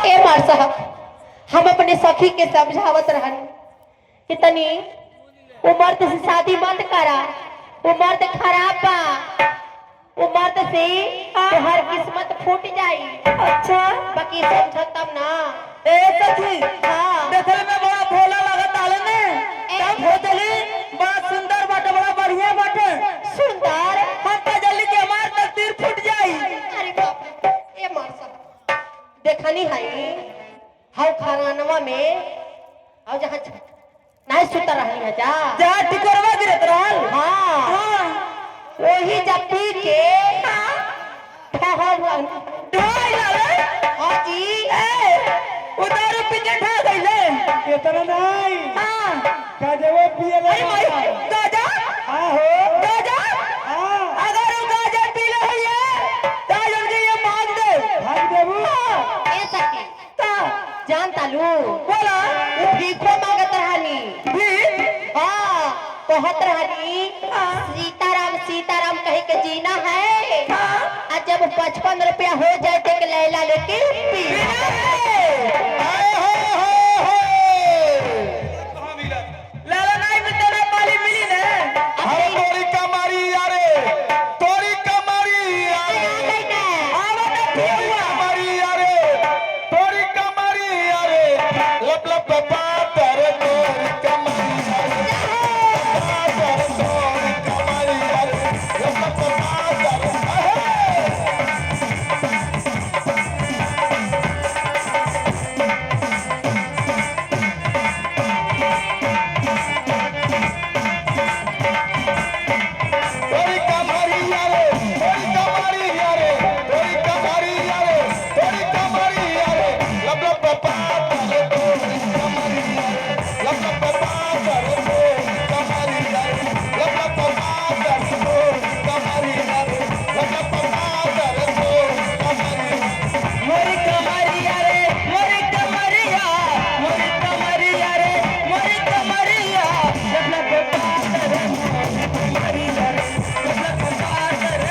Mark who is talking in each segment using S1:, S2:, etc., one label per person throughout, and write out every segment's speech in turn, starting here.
S1: ए मार साहब, हम अपने सखी के समझावत रहनी कि तनी वो मर्द से शादी मत करा, वो मर्द खराब बा, वो मर्द से हर किस्मत फूट जाई।
S2: अच्छा
S1: बाकी समझ तब ना।
S2: ए सखी
S1: हाँ
S2: देखले में बड़ा भोला लागत आले ने तब हो चली बड़ा सुंदर बाटे, बड़ा बढ़िया बाटे।
S1: सुंदर।
S2: हम तो जल्दी के हमार तकदीर फूट जाई।
S1: अरे बाप रे, ए मार साहब देखनी है हाउ खानानवा में और जहाँ नहीं सुता रहनी है जा
S2: जा टिकोरवा गिरत रहल।
S1: हाँ
S2: हां
S1: वही जब पी के ठहर
S2: ढाई लाले।
S1: हाँ जी
S2: ए उतारो पीछे ठा गइले।
S3: इतना नहीं
S2: हां
S3: का देवो पिए
S2: अरे भाई गाजा
S3: हां हो
S2: गाजा
S3: हां
S2: अगर वो गाजा पी ले है तो जल्दी ये भाग दे।
S3: भाग देबू
S1: ए सके
S2: ता
S1: जान तालू
S2: बोला
S1: वो भीखो मांगत रहनी।
S2: भी
S1: हाँ कहत रहनी सीताराम सीताराम कह के जीना है। और जब 55 रुपया हो जाए तो लैला लेके पी
S2: लाला नहीं मिलते ना पाली मिली ने।
S3: अरे तोरी कमारी यारे तोरी कमारी यारे
S2: आवा ना पिया
S3: कमारी यारे तोरी कमारी यारे लब लब पपा तेरे तोरी कमारी यारे तोरी कमारी यारे लब लब पपा तोरी कमारी यारे तोरी कमारी यारे तोरी कमारी यारे तोरी कमारी यारे लब लब पपा तेरे तोरी कमारी यारे लब लब पपा तेरे तोरी कमारी यारे लब लब पपा तेरे तोरी कमारी यारे लब लब पपा तेरे तोरी कमारी
S2: मोरी कमरिया रे मोरी कमरिया मोरी कमरिया रे मोरी कमरिया जब लग पातर कमरिया रे जब लग पातर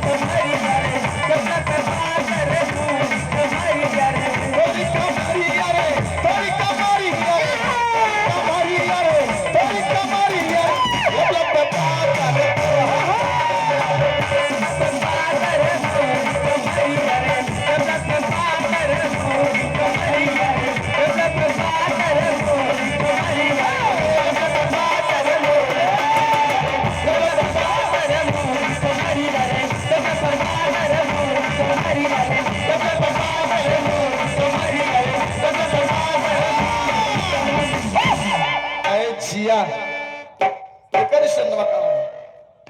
S2: कमरिया रे जब लग पातर कमरिया रे
S3: तोरी कमारी यारे तोरी कमारी यारे कमारी यारे तोरी कमारी यारे लब लब पपा तेरे
S2: पातर कमरिया रे जब लग पातर कमरिया रे जब लग पातर कमरिया
S3: अरे जिया एकर संग बताओ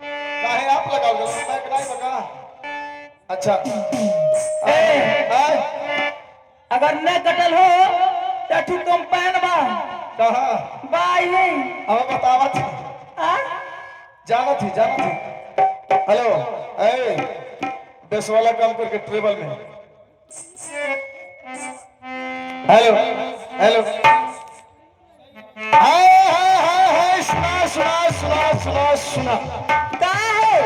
S3: काहे आप लगाओ मैं नहीं बका अच्छा
S2: अगर न कटल हो तो ठू कंपाइन बा
S3: कहा
S2: बाई नहीं
S3: अब बतावा थी
S2: आ
S3: जाना थी हेलो ए बस वाला काम करके ट्रेवल में हेलो हेलो हाय हाय हाय हाय सुना सुना सुना सुना सुना
S2: का है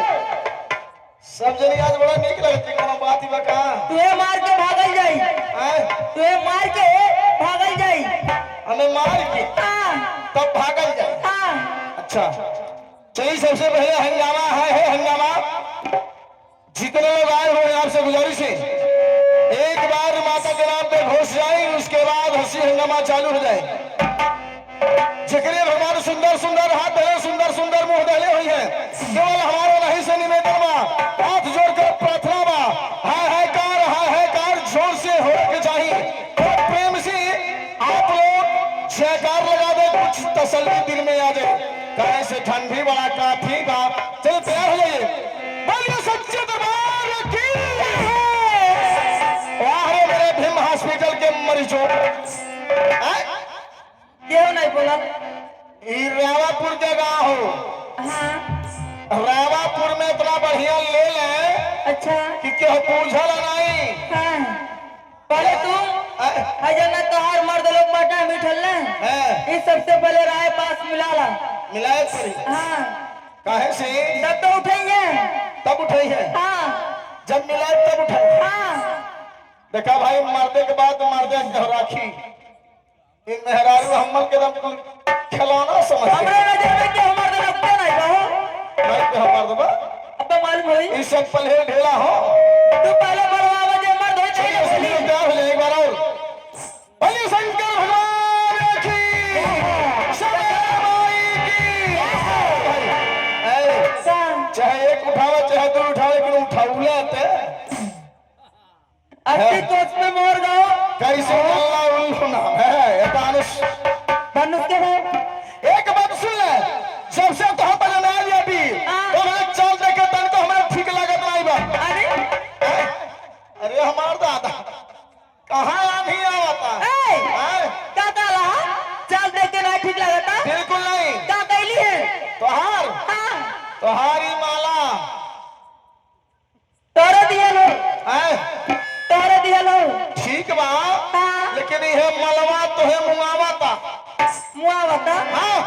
S3: सब जने आज बड़ा नीक लगती कोनो बात ही बका
S2: तुहे मार के भागल जाई तुहे मार के भागल जाई
S3: हमें मार के
S2: हां
S3: तब भागल जाए
S2: हां
S3: अच्छा चलिए सबसे पहले हंगामा है हंगामा जितने लोग आए हुए हैं आपसे गुजारिश है एक बार माता के नाम पे घोष जाए उसके बाद हंसी हंगामा चालू हो जाए जिक्र हमारे सुंदर सुंदर हाथ धरे सुंदर सुंदर मुंह धले हुई है केवल हमारे नहीं से निवेदन बा हाथ जोड़कर प्रार्थना बा हाय कार जोर से हो के चाहिए और प्रेम से आप लोग जयकार लगा दे कुछ तसल्ली दिल में आ जाए कहीं से ठंडी बड़ा काफी बा चलो तैयार हो जाइए बोलिए सच्चे दरबार की वाह रे मेरे भीम हॉस्पिटल के मरीजों
S2: क्यों नहीं बोला
S3: रावापुर जगह हो
S2: हां
S3: रावापुर में इतना बढ़िया ले ले
S2: अच्छा
S3: कि क्यों पूछल नहीं
S2: हां पहले तू हजना तोहार मर्द लोग बाटा मिठल ने
S3: है
S2: इस सबसे पहले राय पास मिलाला
S3: मिलाए पड़ी
S2: हां
S3: काहे से
S2: तब तो उठेंगे
S3: तब उठाई है
S2: हां
S3: जब मिलाए तब उठाई
S2: हां
S3: देखा भाई मरते के बाद मर्द देख के राखी इन मेहरारू हमल के दम कुल खिलौना समझ
S2: हमरे नजर में के हमार तो लगते नहीं बा
S3: नहीं पे हमार दबा
S2: अब तो मालूम होई
S3: इस सब पले ढेला हो
S2: तू पहले मरवा जे मर धोई
S3: चलिए
S2: चाहिए
S3: चलिए क्या हो जाए एक बार और बलि शंकर भगवान की शरण माई की ऐ चाहे एक उठावे चाहे दो उठावे लेकिन उठाउला ते
S2: अस्सी कोस में मोर गाओ
S3: कैसे अल्लाह उल्लू नाम है ये दानिश
S2: धनुष के है
S3: एक बात सुन ले सबसे तो हम बना लिया भी तो मैं चल दे के तन को हमें ठीक लागत नहीं बा
S2: अरे
S3: अरे हमार दादा कहां आंधी आवता
S2: ए
S3: हैं?
S2: का काला चल देख के ना ठीक लगता
S3: बिल्कुल नहीं
S2: का कैली है
S3: तोहार
S2: हां
S3: तोहारी माला
S2: तोरे दिए लो
S3: हैं?
S2: तोरे दिए लो
S3: ठीक बा
S2: हाँ।
S3: लेकिन यह मलवा तोहे मुआवता
S2: मुआ बता
S3: हाँ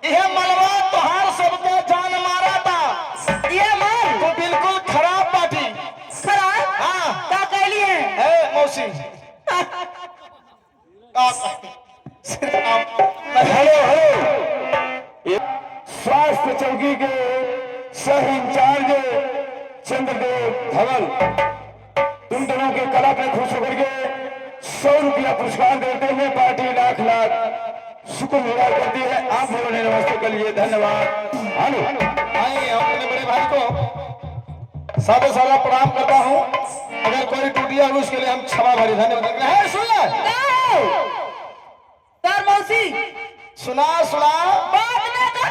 S3: यह मलवा तोहार सबके जान मारा था
S2: ये मार
S3: तो बिल्कुल खराब पार्टी
S2: खराब
S3: हाँ
S2: का कैली है
S3: ए मौसी हेलो हेलो स्वास्थ्य चौकी के सह इंचार्ज चंद्रदेव धवल तुम दोनों के कला पे खुश होकर के 100 रुपया पुरस्कार देते हुए पार्टी लाख शुक्र गुजार करती है। आप लोगों ने नमस्ते के लिए धन्यवाद। हेलो आइए अपने बड़े भाई को सादा सादा प्रणाम करता हूँ। अगर कोई टूटिया हो उसके लिए हम क्षमा भरी धन्यवाद है। सुन ले
S2: सर मौसी
S3: सुना सुना
S2: बाद में कर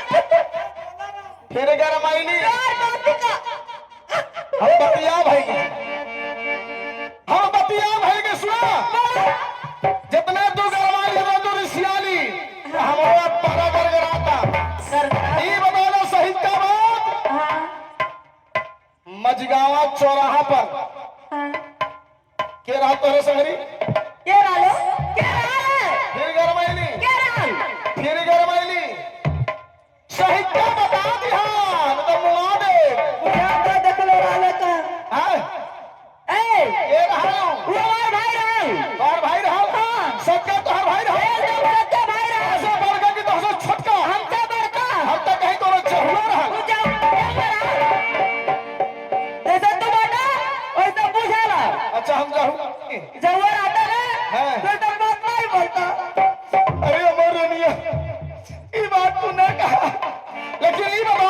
S3: फिर गरमाइली
S2: सर मौसी का
S3: हम बतिया भाई हम बतिया भाई के सुना जितने तू गरमाई जितने तू रिसियाली हमारा पारा गरगराता
S2: सर
S3: ये बता लो सही का बात मजगावा चौराहा पर के रहा तोरे संगरी
S2: के डालो के डालो
S3: फिर गरमाइली
S2: के डाल
S3: फिर गरमाइली सही का बता दिया न तो मुआ दे
S2: क्या देख लो डाले का
S3: हैं
S2: ए
S3: ये रहा
S2: वो हमारे भाई रहे
S3: तोहर भाई रहा
S2: हाँ।
S3: सबका तोहर भाई रहा
S2: एकदम सच्चे भाई रहे
S3: ऐसे बड़का की तो हंसो छोटका
S2: हमसे बढ़ता
S3: हम तक कहीं तो चहुला रहा
S2: तू जाओ जैसे तू बेटा वैसे पूछेला
S3: अच्छा हम जाऊँ
S2: जवर आता
S3: हाँ।
S2: है तो तुम बात नहीं बोलता
S3: अरे अमर रनिया ये बात तू न कहा लेकिन ये बाबा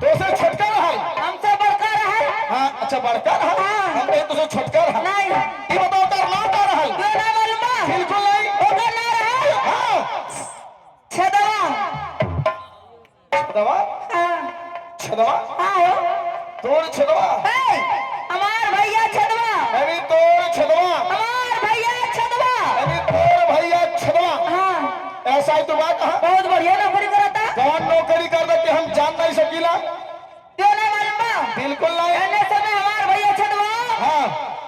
S3: तो से छोटका रहा
S2: हमसे बढ़ता रहे
S3: हाँ अच्छा बड़का रहा
S2: हाँ।
S3: हम कहीं तो से छोटका रहा
S2: नहीं
S3: ये बताओ तार नाम का रहा
S2: क्यों ना मालूम
S3: बिल्कुल नहीं
S2: होगा ना रहे
S3: हाँ
S2: छदवा
S3: छदवा
S2: हाँ
S3: छदवा
S2: हाँ
S3: तोड़ छदवा
S2: ए हमार भैया छदवा
S3: अभी तोड़ छदवा
S2: हमार भैया छदवा
S3: अभी तोड़ भैया छदवा
S2: हाँ
S3: ऐसा ही तो बात कहा
S2: बहुत बढ़िया नौकरी करता
S3: कौन नौकरी कर दे कि हम जान नहीं सकीला
S2: क्यों ना मालूम
S3: बिल्कुल नहीं
S2: एने समय हमार भैया छदवा
S3: हाँ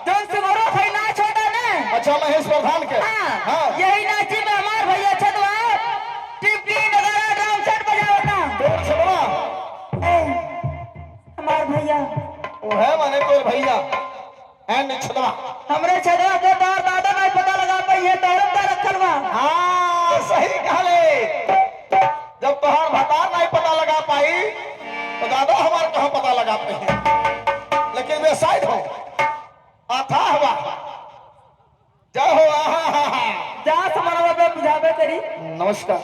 S2: जोन से बड़ो भाई ना छोटा ने
S3: अच्छा महेश प्रधान के
S2: हाँ यही नाची में हमार भैया छदवा टिपकी नगारा ड्रम सेट बजावता
S3: तोड़ छदवा
S2: ए हमार भैया
S3: वो है माने तोड़ भैया एंड छदवा
S2: हमरे छदवा के तोर दादा नहीं पता लगा पाई है तोर का रखल बा
S3: हाँ सही कहले जब तोहार भतार नहीं पता लगा पाई तो दादा हमार कहाँ पता लगा पाई लेकिन वे साइड हो आथा हवा जय हो आहा
S2: जा समरवा पे बुझावे करी
S3: नमस्कार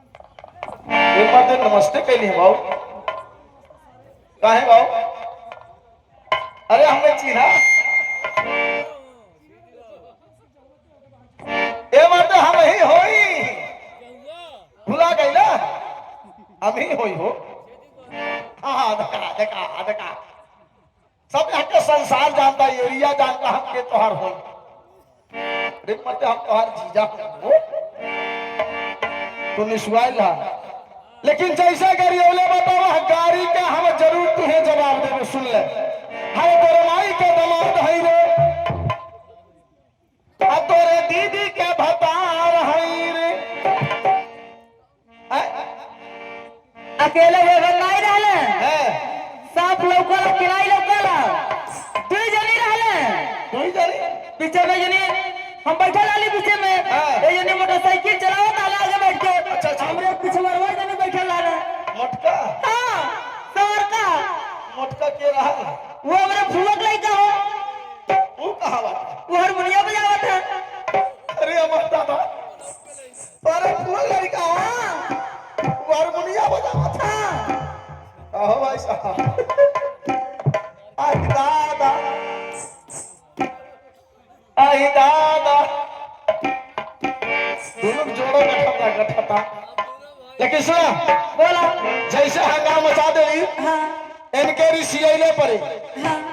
S3: एक बार तो नमस्ते कैली भाव काहे भाव अरे हमने चिन्हा ए बार तो हम ही होई भुला गई ना हम ही होई हो हाँ देखा देखा देखा सब यहाँ के संसार जानता एरिया जानता हम के तोहार होई रे मत हम तोहार जीजा हो तू निसुआई रहा लेकिन जैसे गरियोले बताओ गाड़ी का हम जरूर तुम्हें जवाब देवे सुन ले हाय तोरे माई के दमाद है रे आ तोरे दीदी के भतार है रे
S2: अकेले वे नहीं रहले
S3: हैं?
S2: साफ लौकल किराई लौकल दुई
S3: तू ही जानी
S2: पीछे में यानी हम बैठे लाली पीछे में
S3: हाँ।
S2: ये यानी मोटरसाइकिल चलाओ ताला आगे बैठ के
S3: अच्छा, अच्छा।
S2: हमरे पीछे वरवर यानी बैठे लाला
S3: मोटका
S2: हां सर का
S3: मोटका के रहा
S2: वो हमरे फुलक लइका हो
S3: वो कहां बात
S2: वो हारमोनियम बजावत है
S3: अरे अमर दादा अरे पूरा लड़का वो हारमोनिया बजावा था कहो भाई साहब आई दादा आई दादा दोनों जोड़ो गठता लेकिन सुना
S2: बोला
S3: जैसे हंगामा मचा देली
S2: हां
S3: इनके रिसियले पड़े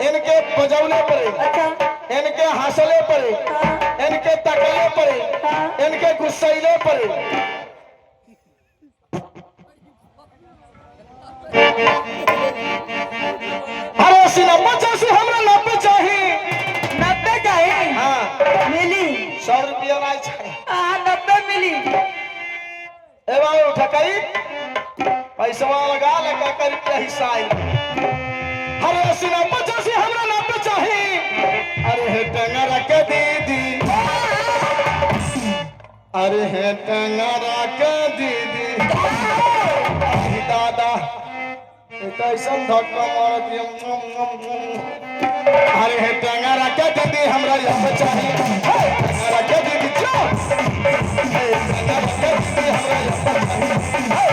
S3: इनके बजौले पड़े
S2: अच्छा
S3: इनके हंसले पड़े इनके तकले पड़े इनके गुस्सैले पड़े अरे सिनेमा जैसे हमरा 90 चाहिए
S2: 90 चाहिए
S3: हाँ
S2: मिली
S3: 100 रुपया नहीं चाहिए
S2: हां 90 मिली
S3: ए बाबू ठकाई पैसा लगा लगा कर रुपया हिस्सा आई अरे सिनेमा जैसे हमरा 90 चाहिए अरे हे टंगरा के दीदी अरे हे टंगरा के दीदी अरे दादा कैसन धक्का मारत अरे हे टंगरा के दीदी हमरा यहाँ चाहिए टंगरा के दीदी जो हे टंगरा के दीदी हमरा यहाँ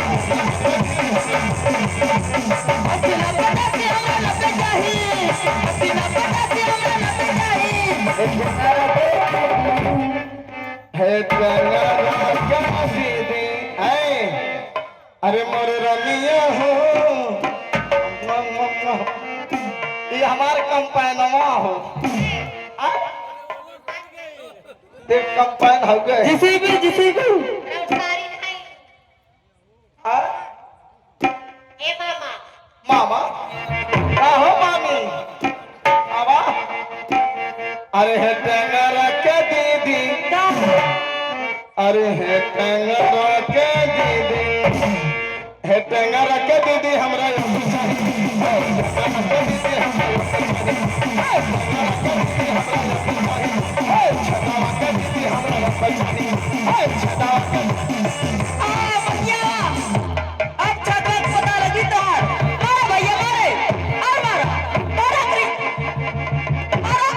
S3: है टंगरा के दीदी अरे मोरे रमिया हो ये हमारे कंपैनवा हो देख कंपैन हो गए
S2: जिसी भी
S1: नमस्कारी नहीं ए मामा
S3: मामा का हो मामी आवा अरे है टंगरा के दीदी अरे है टंगरा के दीदी है टंगरा के दीदी हमरा
S2: अच्छा बात पता लगी तो मारा भैया मारे और मारा करी मारा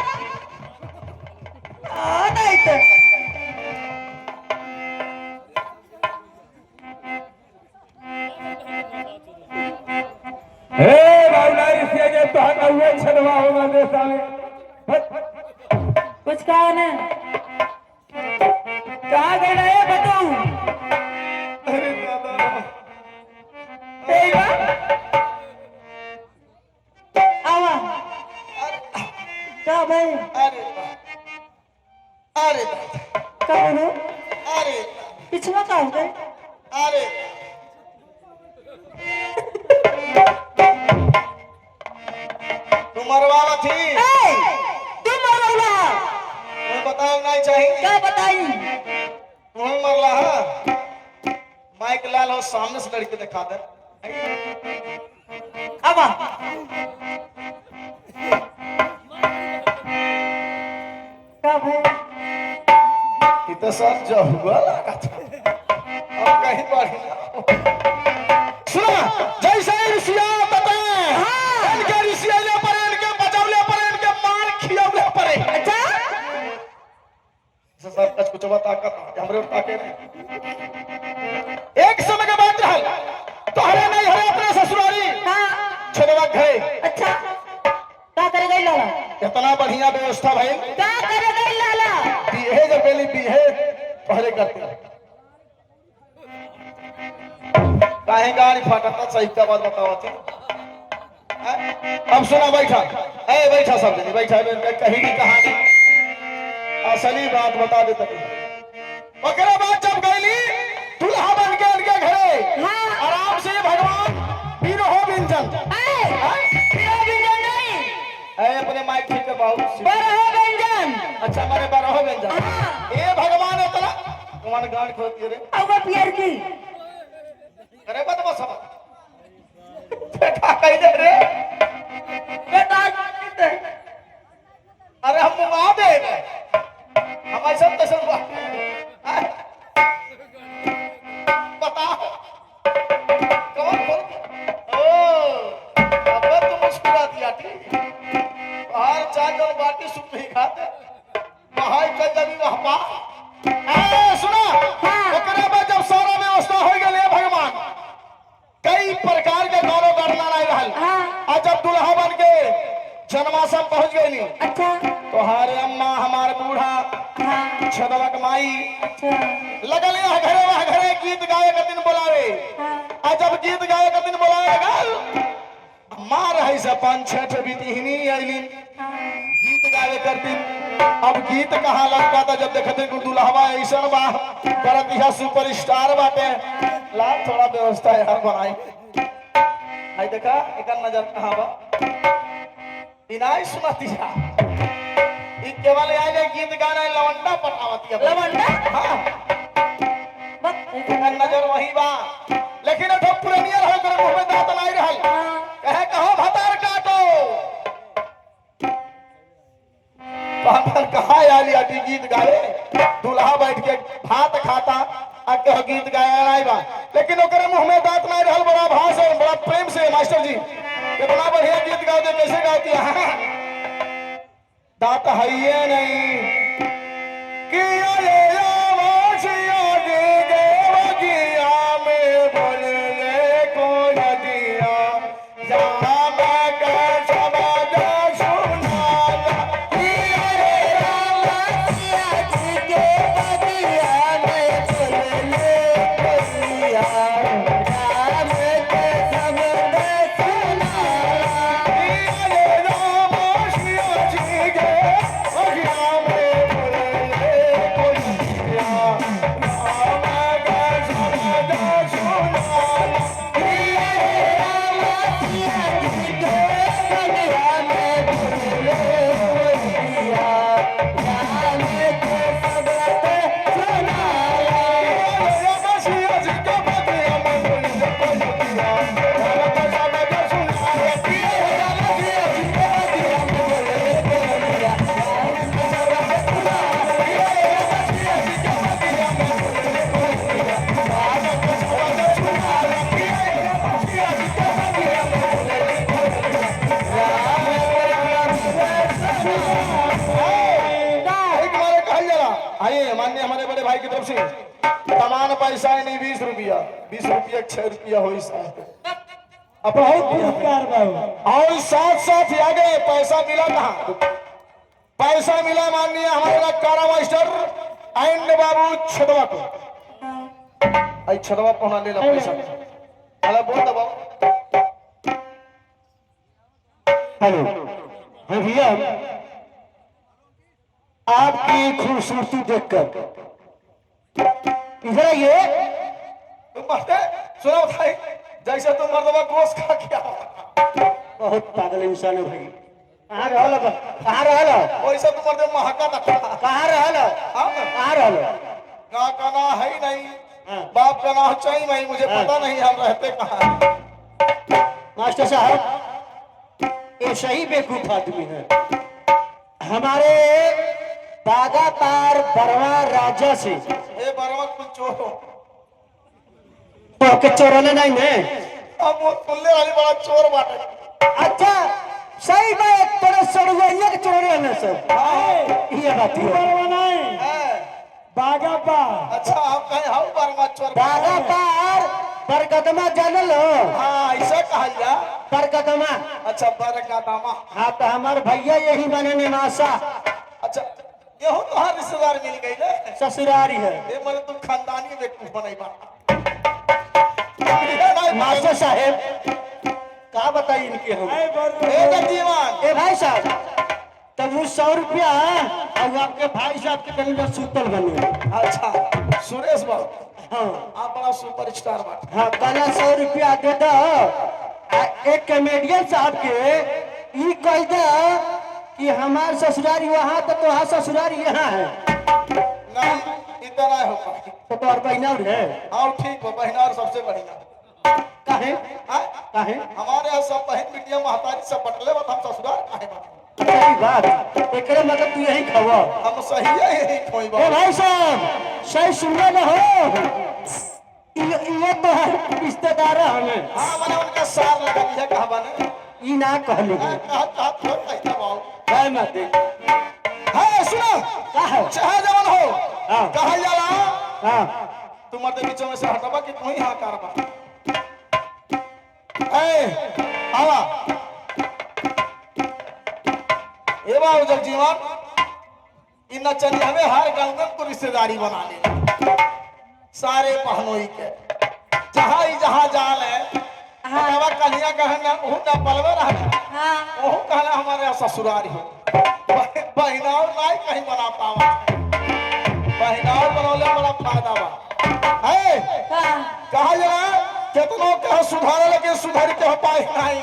S2: नहीं तो
S4: हे बावलारी से जे तो हुए छलवा होगा दे साले
S2: कुछ कहा ने कहा गए ना ये बताऊं
S3: अरे दादा
S2: ए बा आवा क्या भाई
S3: अरे अरे
S2: क्या बोलो
S3: अरे
S2: पिछवा का हो गए
S3: अरे तुम मरवाला थी
S2: ए तुम मरला
S3: मैं बताओ नहीं चाहिए
S2: क्या बताई
S3: तुम्हें मरला है माइक लाल हो सामने से लड़के दिखा दे
S2: आवा क्या भाई
S3: ये तो सब जो हुआ लगा था अब कहीं बढ़ी ना सुना जैसे ऋषिया बताए इनके ऋषिया पर इनके बचावले पर इनके मार खियावले पर
S2: अच्छा
S3: सब कुछ ताकत हमरे ताके एक समय के बाद रहल तो हरे नहीं हरे अपने ससुराली
S2: हाँ
S3: छोड़वा घरे
S2: अच्छा क्या करे गई लाला
S3: इतना बढ़िया व्यवस्था भाई
S2: क्या करे गई लाला
S3: बीहे जब पहले बीहे पहले करते काहे गाड़ी फाटता सही का बात बताओ थे अब सुना बैठा ए बैठा सब जने बैठा कहीं की कहानी असली बात बता दे तक ओकरे बाद जब गईली दुल्हा बन के उनके घरे
S2: हाँ।
S3: आराम से भगवान वीर हो व्यंजन ए अपने माइक ठीक कर बाबू अच्छा मारे बारह हो व्यंजन
S2: हाँ।
S3: ए भगवान इतना तुम्हारे गांड खोद के रे
S2: प्यार की
S3: अरे बात बस बेटा कह दे रे
S2: बेटा
S3: अरे हम मंगा दे हम ऐसा तैसा बताओ कौन बोल ओ अब तो मुस्कुरा दिया ठीक बाहर चाय और बाटी सूप नहीं खाते बाहर कल जब वहां सुना ओकरे बाद जब सारा व्यवस्था हो गई है भगवान कई प्रकार के गानों गढ़ना नहीं रहल आज जब दुल्हा बन के जन्माशम पहुंच गई
S1: अच्छा
S3: तो हमारे अम्मा हमारे बूढ़ा छदवक माई लगल यहाँ घरे गीत गाए का दिन बुलावे आज जब गीत गाए का दिन बुलावे गल माँ रही से 5-6 बीतीहनी अलिन गीत गावे कर दिन अब गीत कहाँ लगता था जब देखते कि दुल्हवा ऐसा बा करत यह सुपरस्टार बाटे ला थोड़ा व्यवस्था यार बनाई आई देखा एक नजर कहाँ बा इनाई सुमतिया इ केवल आए गीत गाना लवंडा पटावती है
S1: लवंडा
S3: हां
S1: बस
S3: नजर वही बा लेकिन तो पुरानिया रह कर मुंह में दांत नहीं रहल कहे कहो भतार काटो पापन कहा आली अटी गीत गावे दूल्हा बैठ के भात खाता आ कहो गीत गाया नहीं बा लेकिन ओकरे मुंह में दांत नहीं रहल बड़ा भाष और बड़ा प्रेम से मास्टर जी कितना बढ़िया गीत गाते कैसे गाती है दांत है ये नहीं कि ये आवाज़िया दे देवगिया में बोल ले को नदिया जहाँ मैं कर समझा सुना कि ये आवाज़िया दे देवगिया में बोल ले को नदिया माननीय हमारे बड़े भाई की तरफ से तमाम पैसा नहीं 20 रुपया 6 रुपया हो
S2: बहुत पुरस्कार बाबू
S3: और साथ साथ आगे पैसा मिला कहाँ पैसा मिला माननीय हमारे कारा मास्टर एंड बाबू छदवा को आई छदवा पहुंचा ले ला पैसा हेलो बोल दो बाबू
S2: हेलो हाँ भैया आपकी खूबसूरती देखकर इधर आइए
S3: मरते सुनो भाई जैसे तुम मर्दवा गोश्त खा क्या
S2: बहुत पागल इंसान है भाई कहाँ रहल
S3: वैसे तुम मर्दे महका था
S2: कहाँ रहल
S3: ना का ना है ही नहीं बाप का ना चाहिए नहीं मुझे पता नहीं हम रहते कहाँ
S2: मास्टर साहब ये सही बेवकूफ आदमी है हमारे बागातार बरवा राजा से
S3: ए बरवा कुछ चोरो
S2: तो के चोरने नहीं ने
S3: अब वो तुल्ले वाली बड़ा चोर बाटे
S2: अच्छा सही बात तोरे सड़ुइया के चोरे रहने सब ये बात है बरवा नहीं बागापार
S3: अच्छा हम कहे हम बरवा चोर
S2: बागापार बरकदमा जानल हो
S3: हाँ ऐसा कहा जा
S2: बरकदमा
S3: अच्छा बरकदमा
S2: हाँ तो हमारे भैया यही बने निवासा
S3: अच्छा ये हो तो हर रिश्तेदार मिल गई ना
S2: ससुरारी है
S3: ये मतलब तुम खानदानी बेवकूफ बनाई बा
S2: मास्टर साहेब क्या बताइए इनके हम
S3: ए जीवन
S2: ए भाई साहब तब वो 100 रुपया और आपके भाई साहब के कहीं सूतल बने
S3: अच्छा सुरेश बाबू
S2: हाँ
S3: आप बड़ा सुपरस्टार बाटे
S2: हाँ कल 100 रुपया दे दो एक कॉमेडियन साहब के ई कह दो कि हमार ससुरारी वहाँ तो तुहार ससुरारी यहाँ है
S3: ना इतना हो पाए
S2: तो तोहर बहना है
S3: हाँ ठीक हो बहना और सबसे बढ़िया
S2: काहे
S3: हाँ?
S2: काहे
S3: हमारे यहाँ सब बहन बिटिया महतारी सब बटले बत हम ससुराल काहे बाटे
S2: सही बात एकरे मतलब तू यही खवा
S3: हम सही है कोई
S2: ए
S3: बात
S2: भाई साहब सही सुनना ना हो ये तो रिश्तेदार हमें
S3: हाँ मैंने उनका सार लगा दिया कहा बने
S2: ई ना कहले काय मत दे
S3: हाँ सुनो
S2: का है
S3: चाहे जवान हो
S2: हाँ।
S3: कहा जाला
S2: हां
S3: तुम मत बीचों में से हटवा कि तू ही हाँ करबा ए आवा ए बाबू जगजीवन इन चली हमें हर गांव में तो रिश्तेदारी बना ले सारे पहनोई के जहाँ जाल है हमारा कन्या कहना वो ना पलवे रहा
S1: हाँ
S3: वो कहना हमारे यहाँ ससुरारी हो बहिना और नहीं कहीं बना पावा बहिना और बनौले बड़ा फायदा बा है कहा जरा कितनों कह सुधार लेकिन सुधर के हो पाए नहीं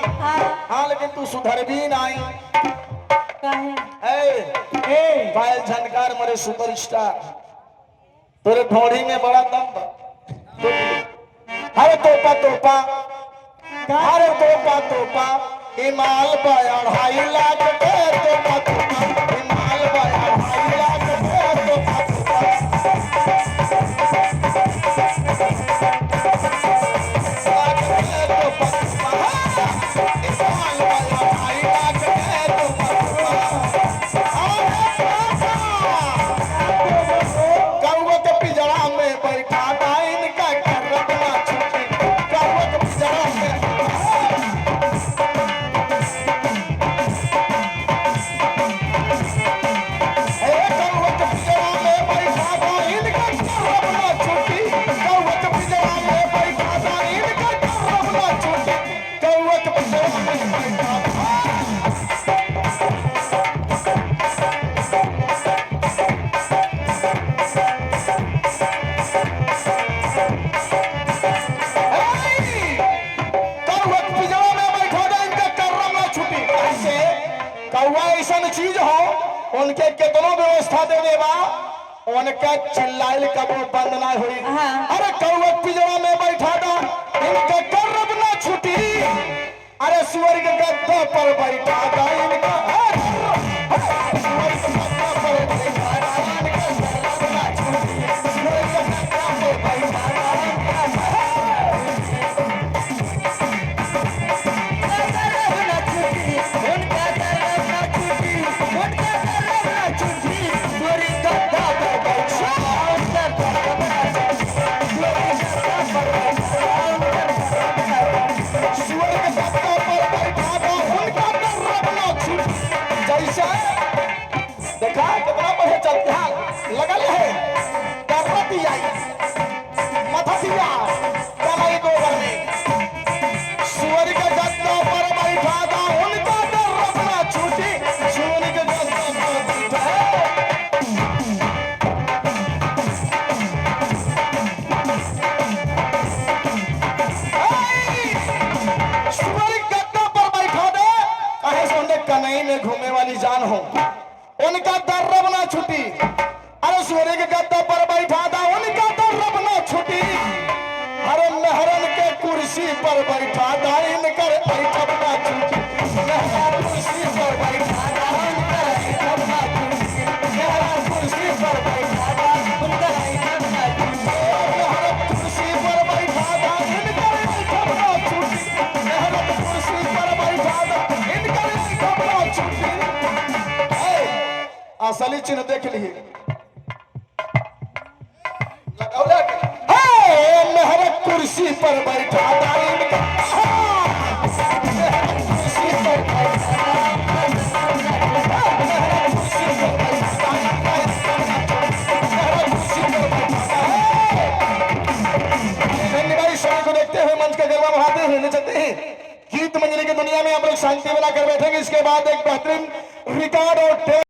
S3: हाँ लेकिन तू सुधर भी नहीं ए पायल झनकार मरे सुपरस्टार तेरे ढोड़ी में बड़ा दम बा अरे तोपा तोपा अरे तोपा तोपा इमाल बाया 2.5 लाख के तोपा तोपा इमाल बाया 2.5 लाख के तोपा तोपा कौवा के पिंजरा में बैठा था इनका करना छुट्टी कौवा के पिंजरा में कौवा के पिंजरा में बैठा था इनका करना छुट्टी कौवा के पिंजरा में बैठा था इनका करना छुट्टी कौवा के पिंजरा में बैठा था कौवा के पिंजरा में बैठा था इनका कर्म ना छुटी ऐसे कौवा ऐसा चीज हो उनके कितनो व्यवस्था दे देबा उनका चिल्लाइल कबो बंद ना हुई अरे कौवा के पिंजरा में बैठा था इनका कर्म ना छुटी अरे सुअर के गद्दा पर बैठा था इनका सुअर के गद्दा पर बैठा था इनका कर्म ना छुटी सुअर के गद्दा पर बैठा था सुअर के गद्दा पर बैठा था उनका कर्म ना छुटी जैसे देखा कितना बढ़िया चलते हैं लगल है कर्म दिया मथा दिया कमाई गोबर में सुअर के गद्दा पर बैठा था उनका कर्म ना छुटी सुअर के गद्दा पर बैठा सुअर के गद्दा पर बैठा दे कहे से उन्हें कनई में घूमने वाली जान हो उनका दर्रब ना छुटी अरे सुअर के गद्दा पर बैठा था उनका दर्रब ना छुटी अरे मेहरन के कुर्सी पर बैठा था इनकर ऐठब ना छुटी मेहरा कुर्सी पर बैठा था इनकर ऐठब ना छुटी मेहरा कुर्सी पर बैठा था उनकर ऐठब ना छुटी मेहरा कुर्सी पर बैठा था इनकर ऐठब ना छुटी मेहरा कुर्सी पर बैठा था इनकर ऐठब ना छुटी असली चिन्ह देख लिए मेहरा कुर्सी पर बैठा था इनका मेहरा कुर्सी पर बैठा था मेहरा कुर्सी पर बैठा था मेहरा कुर्सी पर बैठा था निभाई शोर को देखते हुए मंच का गरबा बढ़ाते हुए चलते हैं गीत मंजरी की दुनिया में हम लोग शांति बना कर बैठेंगे इसके बाद एक बेहतरीन रिकॉर्ड और